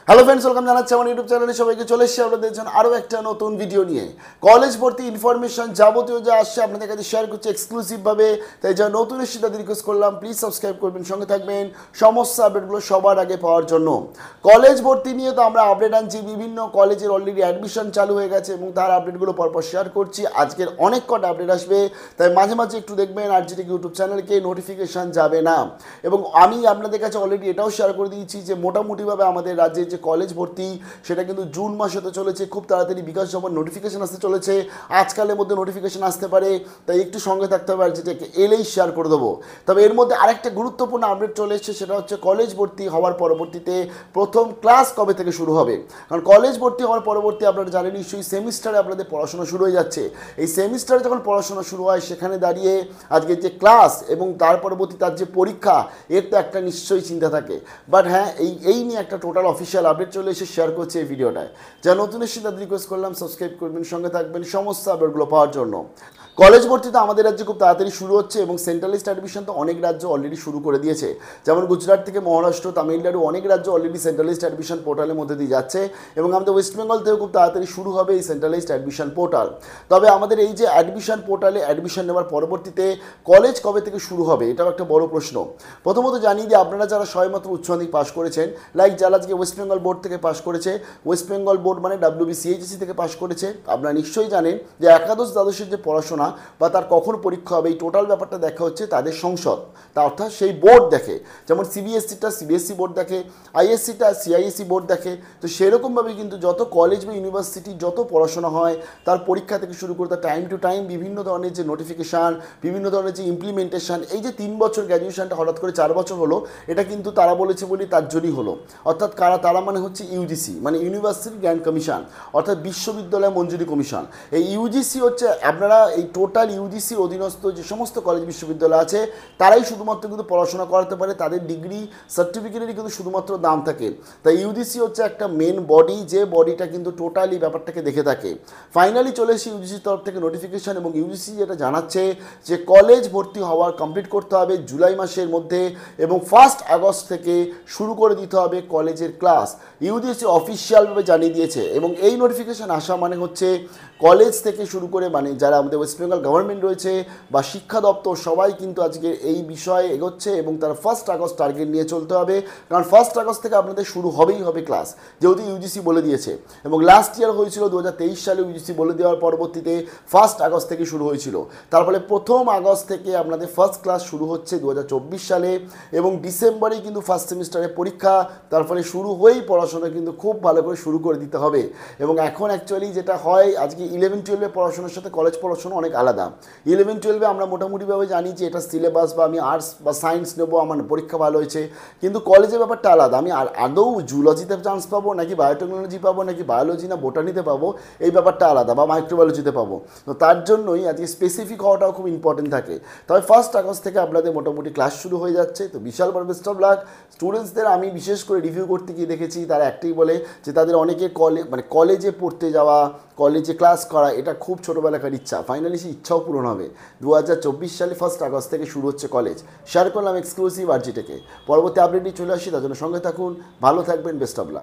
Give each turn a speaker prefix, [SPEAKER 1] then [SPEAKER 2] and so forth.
[SPEAKER 1] Hello friends, welcome জানাচ্ছি আমার YouTube চ্যানেলে সবাইকে। চলে এসেছি আপনাদের জন্য আরও একটা নতুন ভিডিও নিয়ে। কলেজ ভর্তি ইনফরমেশন যাবতীয় যা আসছে আপনাদের কাছে শেয়ার করছি এক্সক্লুসিভভাবে। তাই যা নতুন এসে তাদের রিকোয়েস্ট করলাম প্লিজ সাবস্ক্রাইব করবেন, সঙ্গে থাকবেন সমস্ত আপডেটগুলো সবার আগে পাওয়ার জন্য। কলেজ ভর্তি নিয়ে তো আমরা আপডেট আনছি, বিভিন্ন কলেজের অলরেডি অ্যাডমিশন চালু হয়ে গেছে এবং তার আপডেটগুলো পরপর শেয়ার করছি। আজকের অনেক কটা আপডেট আসবে, তাই মাঝে মাঝে একটু দেখবেন। আর যেটা ইউটিউব চ্যানেলকে নোটিফিকেশান যাবে না। এবং আমি আপনাদের কাছে অলরেডি এটাও শেয়ার করে দিয়েছি যে মোটামুটিভাবে আমাদের রাজ্যে যে কলেজ ভর্তি সেটা কিন্তু জুন মাসে হতে চলেছে। খুব তাড়াতাড়ি বিকাশ যখন নোটিফিকেশান আসতে চলেছে, আজকালের মধ্যে নোটিফিকেশান আসতে পারে, তাই একটু সঙ্গে থাকতে হবে। আর যেটাকে এলেই শেয়ার করে দেবো। তবে এর মধ্যে আরেকটা গুরুত্বপূর্ণ আপডেট চলে এসেছে, সেটা হচ্ছে কলেজ ভর্তি হওয়ার পরবর্তীতে প্রথম ক্লাস কবে থেকে শুরু হবে। কারণ কলেজ ভর্তি হওয়ার পরবর্তী আপনারা জানেন নিশ্চয়ই সেমিস্টারে আপনাদের পড়াশোনা শুরু হয়ে যাচ্ছে। এই সেমিস্টারে যখন পড়াশোনা শুরু হয় সেখানে দাঁড়িয়ে আজকে যে ক্লাস এবং তার পরবর্তী তার যে পরীক্ষা, এর তো একটা নিশ্চয়ই চিন্তা থাকে। বাট হ্যাঁ, এই নিয়ে একটা টোটাল অফিসিয়াল আপডেট চলে এসে শেয়ার করছে এই ভিডিওটায়। যা নতুন এসে তাদের রিকোয়েস্ট করলাম সাবস্ক্রাইব করবেন, সঙ্গে থাকবেন সমস্ত আপডেটগুলো পাওয়ার জন্য। কলেজ ভর্তি তো আমাদের রাজ্যে খুব তাড়াতাড়ি শুরু হচ্ছে এবং সেন্ট্রালিস্ট অ্যাডমিশন তো অনেক রাজ্য অলরেডি শুরু করে দিয়েছে। যেমন গুজরাট থেকে মহারাষ্ট্র, তামিলনাড়ু অনেক রাজ্য অলরেডি সেন্ট্রালিস্ট অ্যাডমিশন পোর্টালের মধ্যে দিয়ে যাচ্ছে এবং আমাদের ওয়েস্ট বেঙ্গল থেকেও খুব তাড়াতাড়ি শুরু হবে এই সেন্ট্রালিস্ট অ্যাডমিশন পোর্টাল। তবে আমাদের এই যে অ্যাডমিশন পোর্টালে অ্যাডমিশন নেওয়ার পরবর্তীতে কলেজ কবে থেকে শুরু হবে, এটাও একটা বড় প্রশ্ন। প্রথমত জানিয়ে দিয়ে আপনারা যারা সবেমাত্র উচ্চ মাধ্যমিক পাস করেছেন, লাইক যারা আজকে ওয়েস্ট বেঙ্গল বোর্ড থেকে পাস করেছে, ওয়েস্ট বেঙ্গল বোর্ড মানে WBCHEC থেকে পাস করেছে, আপনারা নিশ্চয়ই জানেন যে একাদশ দ্বাদশের যে পড়াশোনা বা তার কখন পরীক্ষা হবে এই টোটাল ব্যাপারটা দেখা হচ্ছে তাদের সংসদ, তা অর্থাৎ সেই বোর্ড দেখে। যেমন CBSEটা CBSE বোর্ড দেখে, ISCটা CISE বোর্ড দেখে। তো সেরকমভাবে কিন্তু যত কলেজ বা ইউনিভার্সিটি যত পড়াশোনা হয় তার পরীক্ষা থেকে শুরু করে তার টাইম টু টাইম বিভিন্ন ধরনের যে নোটিফিকেশান, বিভিন্ন ধরনের যে ইমপ্লিমেন্টেশন, এই যে 3 বছর গ্র্যাজুয়েশনটা হঠাৎ করে 4 বছর হলো, এটা কিন্তু তারা বলেছে বলি তার জন্যই হলো। অর্থাৎ তারা মানে হচ্ছে UGC মানে ইউনিভার্সিটি গ্র্যান্ড কমিশন, অর্থাৎ বিশ্ববিদ্যালয় মঞ্জুরি কমিশন। এই UGC হচ্ছে আপনারা এই টোটাল UGCর অধীনস্থ যে সমস্ত কলেজ বিশ্ববিদ্যালয় আছে তারাই শুধুমাত্র কিন্তু পড়াশোনা করাতে পারে, তাদের ডিগ্রি সার্টিফিকেটেরই কিন্তু শুধুমাত্র দাম থাকে। তাই UGC হচ্ছে একটা মেন বডি, যে বডিটা কিন্তু টোটালি ব্যাপারটাকে দেখে থাকে। ফাইনালি চলে এসে UGCর তরফ থেকে নোটিফিকেশান এবং UGC যেটা জানাচ্ছে যে কলেজ ভর্তি হওয়ার কমপ্লিট করতে হবে জুলাই মাসের মধ্যে এবং 1 আগস্ট থেকে শুরু করে দিতে হবে কলেজের ক্লাস। UGC অফিসিয়ালভাবে জানিয়ে দিয়েছে এবং এই নোটিফিকেশান আসা মানে হচ্ছে কলেজ থেকে শুরু করে মানে যারা আমাদের ওয়েস্ট বেঙ্গল গভর্নমেন্ট রয়েছে বা শিক্ষা দপ্তর সবাই কিন্তু আজকে এই বিষয়ে এগোচ্ছে এবং তারা 1 আগস্ট টার্গেট নিয়ে চলতে হবে। কারণ 1 আগস্ট থেকে আপনাদের শুরু হবেই হবে ক্লাস, যেহেতু UGC বলে দিয়েছে। এবং লাস্ট ইয়ার হয়েছিল 2023 সালে UGC বলে দেওয়ার পরবর্তীতে 1 আগস্ট থেকে শুরু হয়েছিল। তার ফলে 1 আগস্ট থেকে আপনাদের ফার্স্ট ক্লাস শুরু হচ্ছে 2024 সালে এবং ডিসেম্বরেই কিন্তু ফার্স্ট সেমিস্টারের পরীক্ষা। তার ফলে শুরু হয়েই পড়াশোনা কিন্তু খুব ভালো করে শুরু করে দিতে হবে। এবং এখন অ্যাকচুয়ালি যেটা হয়, আজকে 11-12 পড়াশোনার সাথে কলেজ পড়াশোনা অনেক আলাদা। 11-12 আমরা মোটামুটিভাবে জানি যে এটা সিলেবাস বা আমি আর্টস বা সায়েন্স নেবো, আমার পরীক্ষা ভালো হয়েছে। কিন্তু কলেজের ব্যাপারটা আলাদা, আমি আদৌ জুলজিতে চান্স পাবো নাকি বায়োটেকনোলজি পাবো নাকি বায়োলজি না বোটানিতে পাবো, এই ব্যাপারটা আলাদা, বা মাইক্রোবায়োলজিতে পাবো। তো তার জন্যই আজকে স্পেসিফিক হওয়াটাও খুব ইম্পর্টেন্ট থাকে। তবে 1 আগস্ট থেকে আপনাদের মোটামুটি ক্লাস শুরু হয়ে যাচ্ছে। তো বিশাল বড় বেস্ট অফ লাক স্টুডেন্টসদের। আমি বিশেষ করে রিভিউ করতে গিয়ে দেখেছি তারা একটাই বলে যে তাদের অনেকে কলেজে পড়তে যাওয়া, কলেজে ক্লাস করা এটা খুব ছোটোবেলাকার ইচ্ছা। ফাইনালি সেই ইচ্ছাও পূরণ হবে। 2024 সালে 1 আগস্ট থেকে শুরু হচ্ছে কলেজ। শেয়ার করলাম এক্সক্লুসিভ RG থেকে। পরবর্তী আপডেটটি চলে আসি, তার জন্য সঙ্গে থাকুন, ভালো থাকবেন, বেস্ট অফ লাক।